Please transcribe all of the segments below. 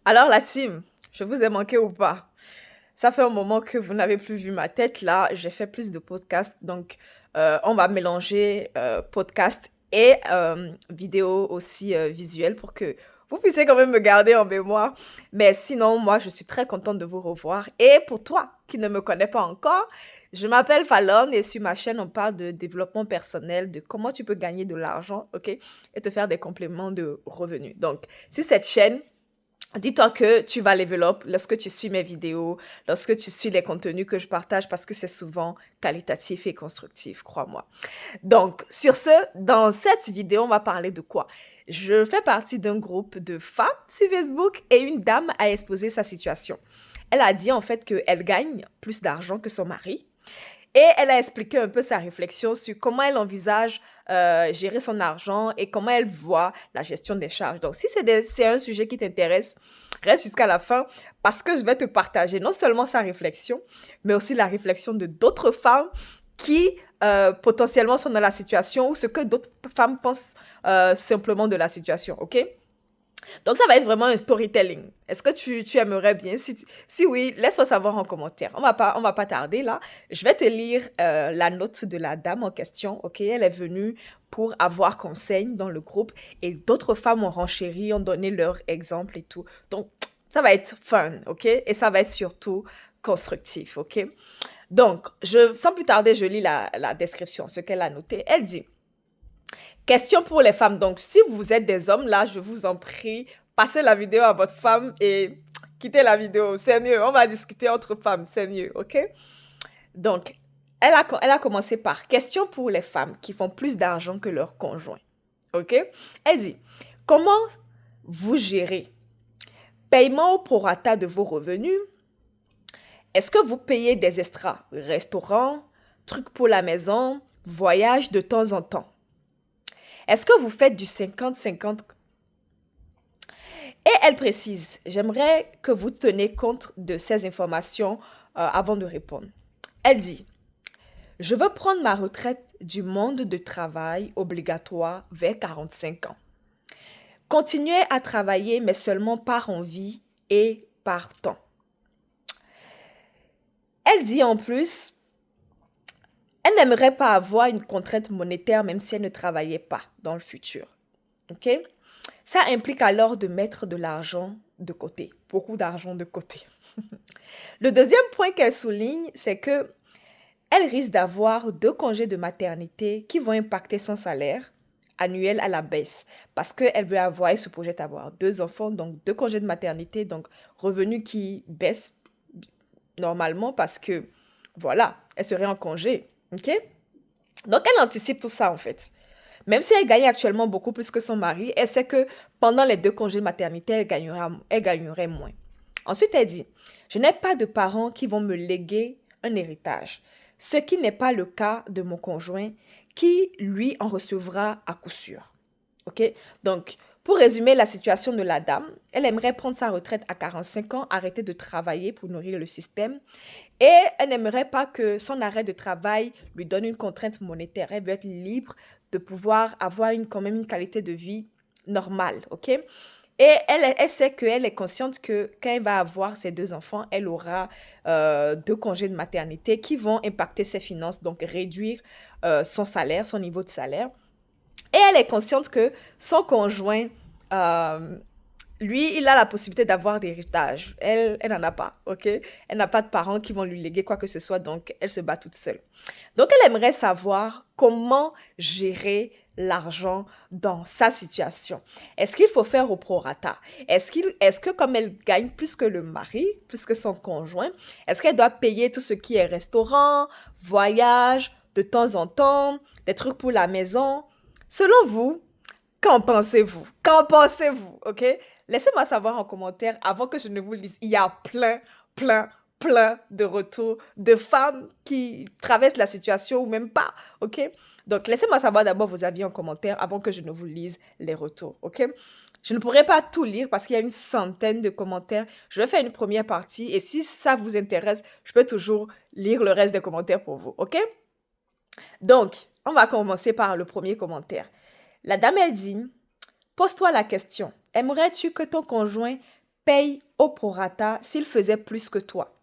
Alors la team, je vous ai manqué ou pas? Ça fait un moment que vous n'avez plus vu ma tête là. J'ai fait plus de podcasts, donc on va mélanger podcast et vidéo aussi visuelle pour que vous puissiez quand même me garder en mémoire. Mais sinon, moi, je suis très contente de vous revoir. Et pour toi qui ne me connais pas encore, je m'appelle Fallon et sur ma chaîne, on parle de développement personnel, de comment tu peux gagner de l'argent, ok, et te faire des compléments de revenus. Donc, sur cette chaîne, dis-toi que tu vas level up lorsque tu suis mes vidéos, lorsque tu suis les contenus que je partage parce que c'est souvent qualitatif et constructif, crois-moi. Donc, sur ce, dans cette vidéo, on va parler de quoi? Je fais partie d'un groupe de femmes sur Facebook et une dame a exposé sa situation. Elle a dit en fait qu'elle gagne plus d'argent que son mari et elle a expliqué un peu sa réflexion sur comment elle envisage gérer son argent et comment elle voit la gestion des charges. Donc, si c'est un sujet qui t'intéresse, reste jusqu'à la fin parce que je vais te partager non seulement sa réflexion, mais aussi la réflexion de d'autres femmes qui potentiellement sont dans la situation ou ce que d'autres femmes pensent simplement de la situation, ok? Donc, ça va être vraiment un storytelling. Est-ce que tu aimerais bien? Si oui, laisse-moi savoir en commentaire. On va pas tarder là. Je vais te lire la note de la dame en question. Ok, elle est venue pour avoir conseil dans le groupe et d'autres femmes ont renchéri, ont donné leur exemple et tout. Donc, ça va être fun, ok? Et ça va être surtout constructif, ok? Donc, sans plus tarder, je lis la description, ce qu'elle a noté. Elle dit, question pour les femmes. Donc, si vous êtes des hommes, là, je vous en prie, passez la vidéo à votre femme et quittez la vidéo. C'est mieux. On va discuter entre femmes. C'est mieux. OK? Donc, elle a commencé par question pour les femmes qui font plus d'argent que leur conjoint. OK? Elle dit, comment vous gérez paiement au prorata de vos revenus? Est-ce que vous payez des extras? Restaurant, trucs pour la maison, voyage de temps en temps? Est-ce que vous faites du 50-50? Et elle précise, j'aimerais que vous teniez compte de ces informations avant de répondre. Elle dit, je veux prendre ma retraite du monde de travail obligatoire vers 45 ans. Continuer à travailler, mais seulement par envie et par temps. Elle dit en plus, elle n'aimerait pas avoir une contrainte monétaire même si elle ne travaillait pas dans le futur. OK? Ça implique alors de mettre de l'argent de côté, beaucoup d'argent de côté. Le deuxième point qu'elle souligne, c'est que elle risque d'avoir 2 congés de maternité qui vont impacter son salaire annuel à la baisse parce qu'elle veut avoir, elle se projette avoir 2 enfants, donc 2 congés de maternité, donc revenus qui baissent normalement parce que, voilà, elle serait en congé, ok? Donc, elle anticipe tout ça en fait. Même si elle gagne actuellement beaucoup plus que son mari, elle sait que pendant les 2 congés de maternité, elle gagnerait moins. Ensuite, elle dit, je n'ai pas de parents qui vont me léguer un héritage, ce qui n'est pas le cas de mon conjoint qui, lui, en recevra à coup sûr. OK? Donc, pour résumer la situation de la dame, elle aimerait prendre sa retraite à 45 ans, arrêter de travailler pour nourrir le système et elle n'aimerait pas que son arrêt de travail lui donne une contrainte monétaire. Elle veut être libre de pouvoir avoir quand même une qualité de vie normale, ok? Et elle sait qu'elle est consciente que quand elle va avoir ses 2 enfants, elle aura 2 congés de maternité qui vont impacter ses finances, donc réduire son salaire, son niveau de salaire. Et elle est consciente que son conjoint, euh, lui, il a la possibilité d'avoir des héritages. Elle n'en a pas, ok? Elle n'a pas de parents qui vont lui léguer quoi que ce soit, donc elle se bat toute seule. Donc, elle aimerait savoir comment gérer l'argent dans sa situation. Est-ce qu'il faut faire au prorata? Est-ce que comme elle gagne plus que le mari, plus que son conjoint, est-ce qu'elle doit payer tout ce qui est restaurant, voyage, de temps en temps, des trucs pour la maison? Selon vous, qu'en pensez-vous? Qu'en pensez-vous? Ok? Laissez-moi savoir en commentaire avant que je ne vous le dise. Il y a plein de retours de femmes qui traversent la situation ou même pas. Ok? Donc, laissez-moi savoir d'abord vos avis en commentaire avant que je ne vous lise les retours. Ok? Je ne pourrai pas tout lire parce qu'il y a une centaine de commentaires. Je vais faire une première partie et si ça vous intéresse, je peux toujours lire le reste des commentaires pour vous. Ok? Donc, on va commencer par le premier commentaire. La dame, elle dit, pose-toi la question, aimerais-tu que ton conjoint paye au prorata s'il faisait plus que toi.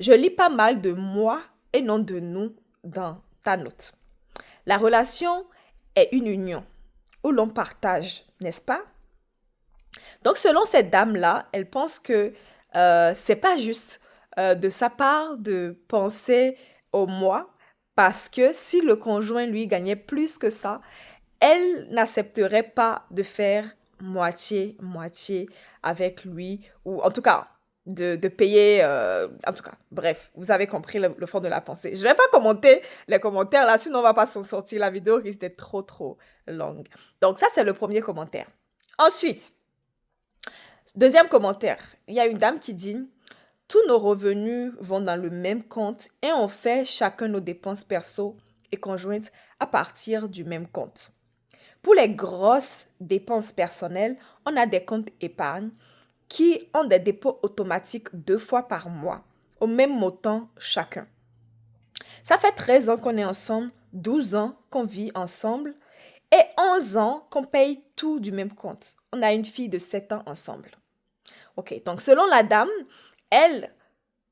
Je lis pas mal de moi et non de nous dans ta note. La relation est une union où l'on partage, n'est-ce pas? Donc, selon cette dame-là, elle pense que c'est pas juste de sa part de penser au moi, parce que si le conjoint, lui, gagnait plus que ça, elle n'accepterait pas de faire moitié-moitié avec lui, ou en tout cas, de payer, en tout cas, bref, vous avez compris le fond de la pensée. Je ne vais pas commenter les commentaires là, sinon on ne va pas s'en sortir, la vidéo risque d'être trop longue. Donc ça, c'est le premier commentaire. Ensuite, deuxième commentaire, il y a une dame qui dit « Tous nos revenus vont dans le même compte et on fait chacun nos dépenses perso et conjointes à partir du même compte. » Pour les grosses dépenses personnelles, on a des comptes épargne qui ont des dépôts automatiques 2 fois par mois, au même montant chacun. Ça fait 13 ans qu'on est ensemble, 12 ans qu'on vit ensemble et 11 ans qu'on paye tout du même compte. On a une fille de 7 ans ensemble. Ok, donc selon la dame, elle,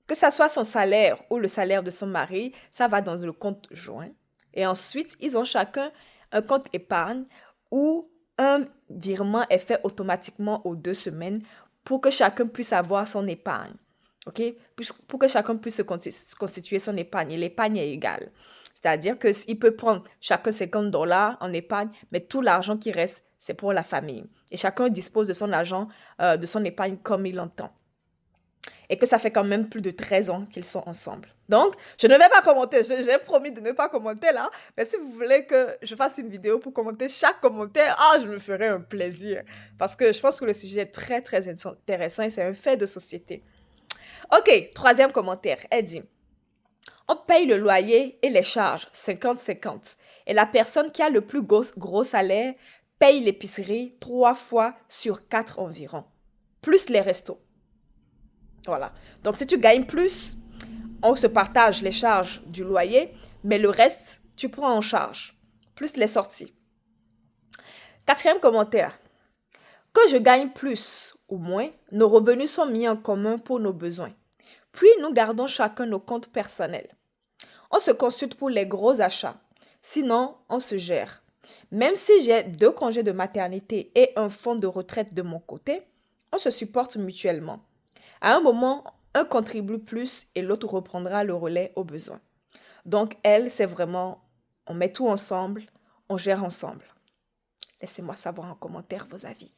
que ça soit son salaire ou le salaire de son mari, ça va dans le compte joint. Et ensuite, ils ont chacun un compte épargne où un virement est fait automatiquement aux 2 semaines pour que chacun puisse avoir son épargne. Ok? Pour que chacun puisse se constituer son épargne. Et l'épargne est égale. C'est-à-dire qu'il peut prendre chacun $50 en épargne, mais tout l'argent qui reste, c'est pour la famille. Et chacun dispose de son argent, de son épargne comme il l'entend. Et que ça fait quand même plus de 13 ans qu'ils sont ensemble. Donc, je ne vais pas commenter. J'ai promis de ne pas commenter là. Mais si vous voulez que je fasse une vidéo pour commenter chaque commentaire, je me ferai un plaisir. Parce que je pense que le sujet est très intéressant et c'est un fait de société. Ok, troisième commentaire. Elle dit, on paye le loyer et les charges 50-50. Et la personne qui a le plus gros salaire paye l'épicerie 3 fois sur 4 environ. Plus les restos. Voilà. Donc, si tu gagnes plus, on se partage les charges du loyer, mais le reste, tu prends en charge, plus les sorties. Quatrième commentaire. Que je gagne plus ou moins, nos revenus sont mis en commun pour nos besoins. Puis, nous gardons chacun nos comptes personnels. On se consulte pour les gros achats. Sinon, on se gère. Même si j'ai 2 congés de maternité et un fonds de retraite de mon côté, on se supporte mutuellement. À un moment, un contribue plus et l'autre reprendra le relais au besoin. Donc, elle, c'est vraiment, on met tout ensemble, on gère ensemble. Laissez-moi savoir en commentaire vos avis.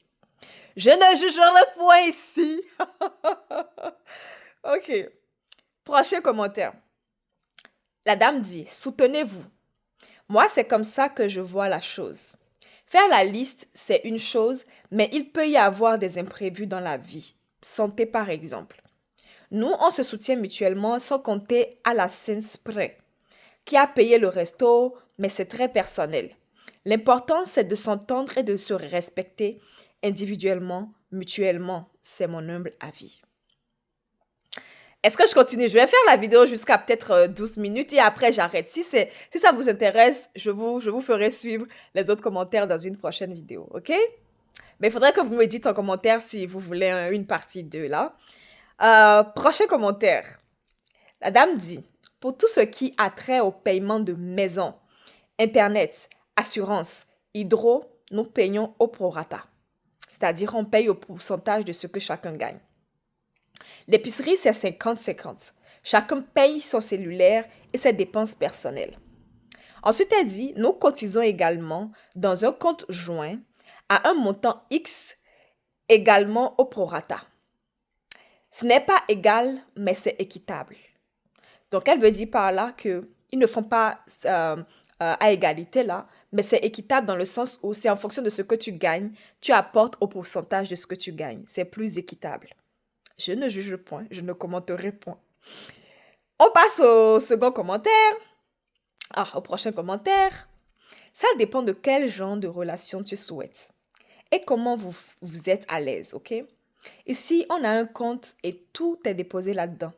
Je ne jugerai point ici. Ok. Prochain commentaire. La dame dit, soutenez-vous. Moi, c'est comme ça que je vois la chose. Faire la liste, c'est une chose, mais il peut y avoir des imprévus dans la vie. Santé, par exemple. Nous, on se soutient mutuellement sans compter à la cence près. Qui a payé le resto, mais c'est très personnel. L'important, c'est de s'entendre et de se respecter individuellement, mutuellement. C'est mon humble avis. Est-ce que je continue? Je vais faire la vidéo jusqu'à peut-être 12 minutes et après j'arrête. Si ça vous intéresse, je vous ferai suivre les autres commentaires dans une prochaine vidéo, ok? Mais il faudrait que vous me dites en commentaire si vous voulez une partie 2 là. Prochain commentaire. La dame dit, pour tout ce qui a trait au paiement de maison, Internet, assurance, hydro, nous payons au prorata. C'est-à-dire on paye au pourcentage de ce que chacun gagne. L'épicerie, c'est 50-50. Chacun paye son cellulaire et ses dépenses personnelles. Ensuite, elle dit, nous cotisons également dans un compte joint à un montant X également au prorata. Ce n'est pas égal, mais c'est équitable. Donc, elle veut dire par là qu'ils ne font pas à égalité là, mais c'est équitable dans le sens où c'est en fonction de ce que tu gagnes, tu apportes au pourcentage de ce que tu gagnes. C'est plus équitable. Je ne juge point, je ne commenterai point. On passe au second commentaire. Au prochain commentaire. Ça dépend de quel genre de relation tu souhaites et comment vous êtes à l'aise, ok? Ici, on a un compte et tout est déposé là-dedans.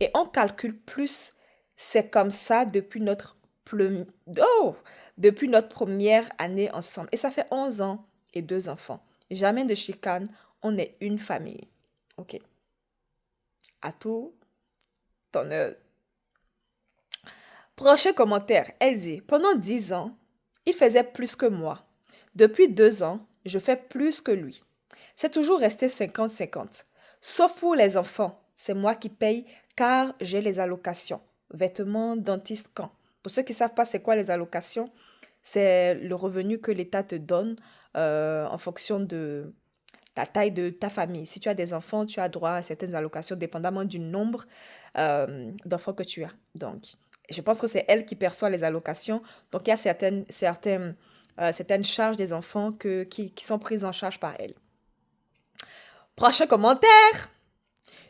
Et on calcule plus. C'est comme ça depuis notre première année ensemble. Et ça fait 11 ans et 2 enfants. Jamais de chicane. On est une famille. OK. À tout honneur. Prochain commentaire. Elle dit, pendant 10 ans, il faisait plus que moi. Depuis 2 ans, je fais plus que lui. C'est toujours resté 50-50. Sauf pour les enfants. C'est moi qui paye car j'ai les allocations. Vêtements, dentiste, camp. Pour ceux qui ne savent pas c'est quoi les allocations, c'est le revenu que l'État te donne en fonction de la taille de ta famille. Si tu as des enfants, tu as droit à certaines allocations dépendamment du nombre d'enfants que tu as. Donc, je pense que c'est elle qui perçoit les allocations. Donc, il y a certaines charges des enfants qui sont prises en charge par elle. Prochain commentaire.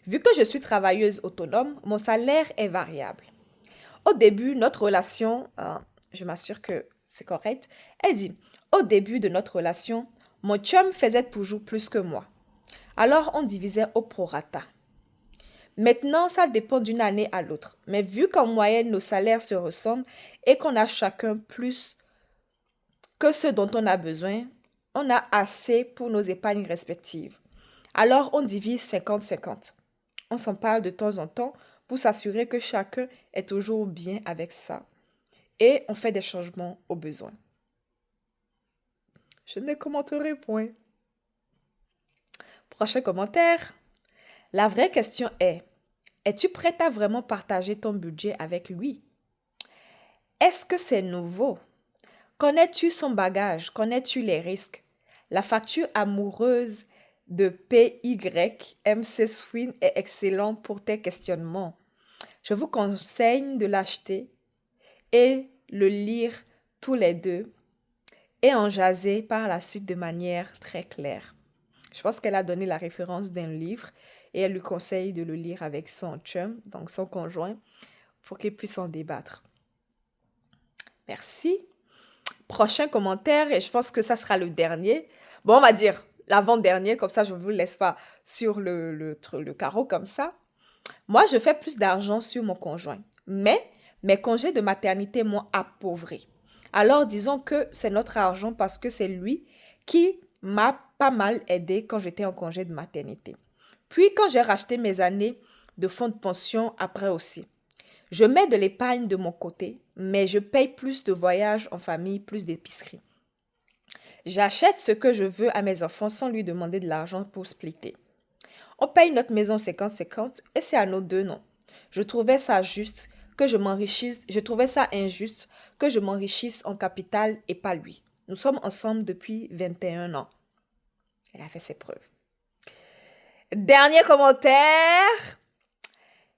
Vu que je suis travailleuse autonome, mon salaire est variable. Au début, notre relation, je m'assure que c'est correct, elle dit, au début de notre relation, mon chum faisait toujours plus que moi. Alors, on divisait au prorata. Maintenant, ça dépend d'une année à l'autre. Mais vu qu'en moyenne, nos salaires se ressemblent et qu'on a chacun plus que ce dont on a besoin, on a assez pour nos épargnes respectives. Alors, on divise 50-50. On s'en parle de temps en temps pour s'assurer que chacun est toujours bien avec ça. Et on fait des changements au besoin. Je ne commenterai point. Prochain commentaire. La vraie question est, es-tu prête à vraiment partager ton budget avec lui? Est-ce que c'est nouveau? Connais-tu son bagage? Connais-tu les risques? La facture amoureuse de PYMC Swin est excellente pour tes questionnements. Je vous conseille de l'acheter et le lire tous les deux et en jaser par la suite de manière très claire. Je pense qu'elle a donné la référence d'un livre et elle lui conseille de le lire avec son chum, donc son conjoint, pour qu'ils puissent en débattre. Merci. Prochain commentaire, et je pense que ça sera le dernier. Bon, on va dire l'avant-dernier, comme ça je ne vous laisse pas sur le carreau comme ça. Moi, je fais plus d'argent sur mon conjoint, mais mes congés de maternité m'ont appauvri. Alors, disons que c'est notre argent parce que c'est lui qui m'a pas mal aidé quand j'étais en congé de maternité. Puis, quand j'ai racheté mes années de fonds de pension après aussi. Je mets de l'épargne de mon côté, mais je paye plus de voyages en famille, plus d'épicerie. J'achète ce que je veux à mes enfants sans lui demander de l'argent pour splitter. On paye notre maison 50-50 et c'est à nos deux noms. Je trouvais ça juste que je m'enrichisse, je trouvais ça injuste que je m'enrichisse en capital et pas lui. Nous sommes ensemble depuis 21 ans. Elle a fait ses preuves. Dernier commentaire.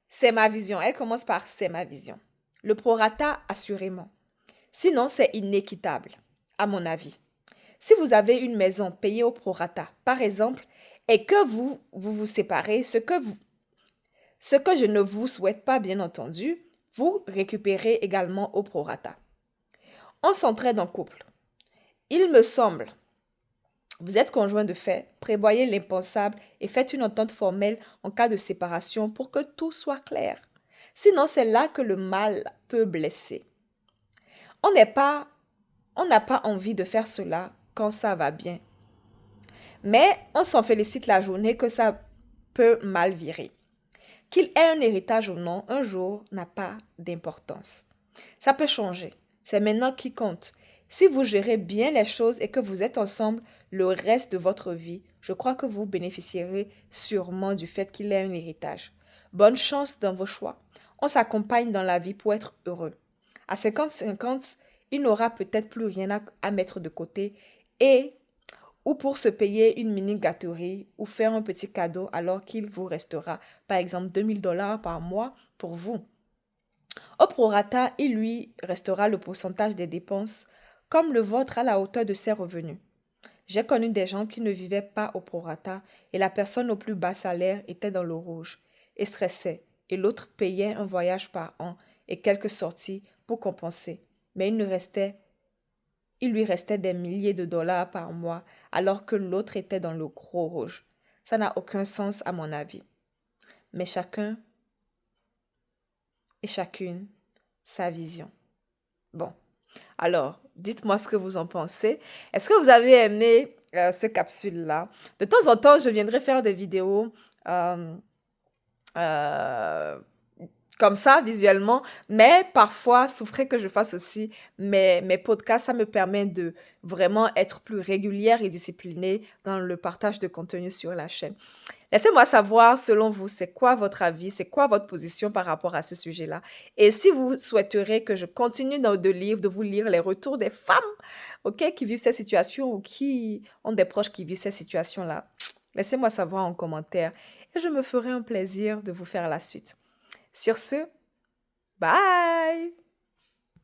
C'est ma vision. Elle commence par c'est ma vision. Le prorata, assurément. Sinon, c'est inéquitable, à mon avis. Si vous avez une maison payée au prorata, par exemple, et que vous séparez, ce que je ne vous souhaite pas, bien entendu, vous récupérez également au prorata. On s'entraide en couple. Il me semble, vous êtes conjoint de fait, prévoyez l'impensable et faites une entente formelle en cas de séparation pour que tout soit clair. Sinon, c'est là que le mal peut blesser. On n'a pas envie de faire cela quand ça va bien. Mais on s'en félicite la journée que ça peut mal virer. Qu'il ait un héritage ou non, un jour n'a pas d'importance. Ça peut changer. C'est maintenant qui compte. Si vous gérez bien les choses et que vous êtes ensemble le reste de votre vie, je crois que vous bénéficierez sûrement du fait qu'il ait un héritage. Bonne chance dans vos choix. On s'accompagne dans la vie pour être heureux. À 50-50, il n'aura peut-être plus rien à mettre de côté ou pour se payer une mini gâterie ou faire un petit cadeau alors qu'il vous restera, par exemple, 2000 $ par mois pour vous. Au prorata, il lui restera le pourcentage des dépenses comme le vôtre à la hauteur de ses revenus. J'ai connu des gens qui ne vivaient pas au prorata et la personne au plus bas salaire était dans le rouge et stressait et l'autre payait un voyage par an et quelques sorties pour compenser. Mais il lui restait des milliers de dollars par mois alors que l'autre était dans le gros rouge. Ça n'a aucun sens à mon avis. Mais chacun et chacune sa vision. Bon, alors, dites-moi ce que vous en pensez. Est-ce que vous avez aimé ce capsule-là. De temps en temps, je viendrai faire des vidéos euh, euh, comme ça, visuellement, mais parfois, souffrez que je fasse aussi mes podcasts. Ça me permet de vraiment être plus régulière et disciplinée dans le partage de contenu sur la chaîne. Laissez-moi savoir, selon vous, c'est quoi votre avis, c'est quoi votre position par rapport à ce sujet-là. Et si vous souhaiterez que je continue de vous lire les retours des femmes, ok, qui vivent ces situations ou qui ont des proches qui vivent ces situations-là, laissez-moi savoir en commentaire et je me ferai un plaisir de vous faire la suite. Sur ce, bye!